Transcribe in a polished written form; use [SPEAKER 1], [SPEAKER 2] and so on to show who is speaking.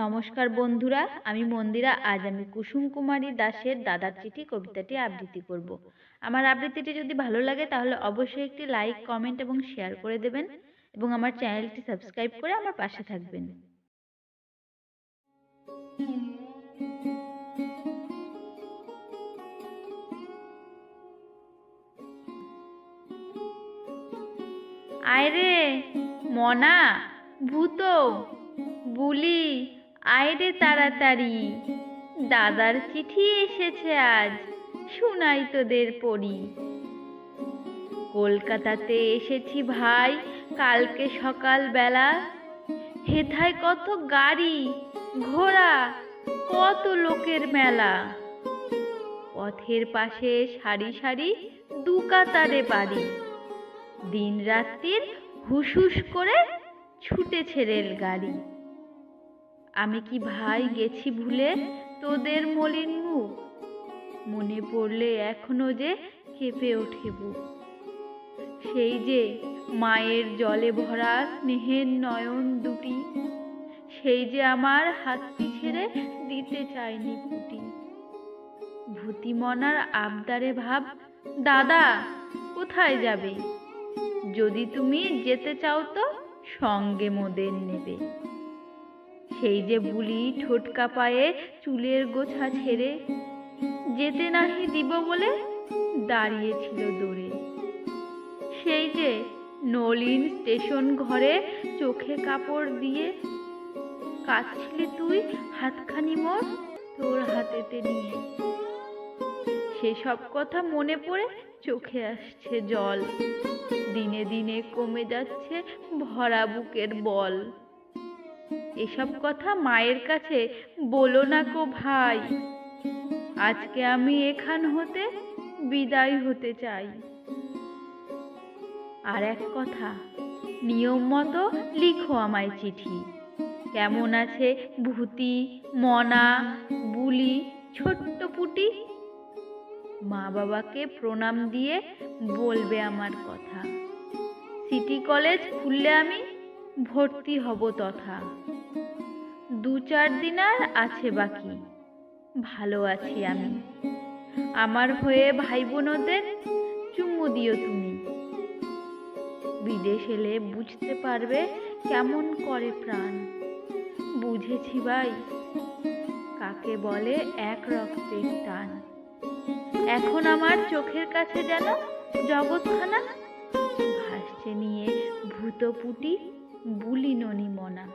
[SPEAKER 1] নমস্কার বন্ধুরা, আমি মন্দিরা। আজ আমি কুসুম কুমারী দাশের দাদার চিঠি কবিতাটি আবৃত্তি করব। আমার আবৃত্তিটি যদি ভালো লাগে তাহলে অবশ্যই একটি লাইক, কমেন্ট এবং শেয়ার করে দেবেন এবং আমার চ্যানেলটি সাবস্ক্রাইব করে আমার পাশে থাকবেন। আয়রে মনা, ভূত বুলি, আয়রে তাড়াতাড়ি, দাদার চিঠি এসেছে আজ, শুনাই তোদের পড়ি। কলকাতাতে এসেছি ভাই কালকে সকাল বেলা, হেথায় কত গাড়ি ঘোড়া, কত লোকের মেলা। পথের পাশে সারি সারি দু কাতারে বাড়ি, দিন রাত্রির হুসহুস করে ছুটেছে রেলগাড়ি। আমি কি ভাই গেছি ভুলে তোদের মলিন মুখ, মনে পড়লে এখনো যে কেঁপে ওঠে বুক। সেই যে মায়ের জলে ভরা স্নেহের নয়ন দুটি, সেই যে আমার হাতটি ছেড়ে দিতে চায়নি ফুটি। ভূতিমনার আবদারে ভাব, দাদা কোথায় যাবে? যদি তুমি যেতে চাও তো সঙ্গে মোদের নেবে। সেই যে বুলি ঠোঁট কাঁপায়ে চুলের গোছা ছেড়ে, যেতে নাহি দিব বলে দাঁড়িয়েছিল দূরে। সেই যে নলিন স্টেশন ঘরে চোখে কাপড় দিয়ে, কাঁদছিলি তুই হাতখানি মোর তোর হাতেতে নিয়ে। সেসব কথা মনে পড়ে চোখে আসছে জল, দিনে দিনে কমে যাচ্ছে ভরা বুকের বল। এসব কথা মায়ের কাছে বলো না কো ভাই, আজকে আমি এখান হতে বিদায় হতে চাই। আর এক কথা, নিয়ম মতো লিখো আমায় চিঠি। কেমন আছে ভূতি, মনা, বুলি, ছোট্ট পুটি? মা বাবাকে প্রণাম দিয়ে বলবে আমার কথা। সিটি কলেজ খুললে আমি ভর্তি হব তথা। 2-4 দিন আর আছে বাকি, ভালো আছি আমি। আমার হয়ে ভাই বোনদের চুমু দিও তুমি। বিদেশ এলে বুঝতে পারবে কেমন করে প্রাণ। বুঝেছি ভাই কাকে বলে এক রক্তের টান। এখন আমার চোখের কাছে যেন জগৎখানা ভাসছে নিয়ে ভূতপুটি, বুলি, ননি, মনা।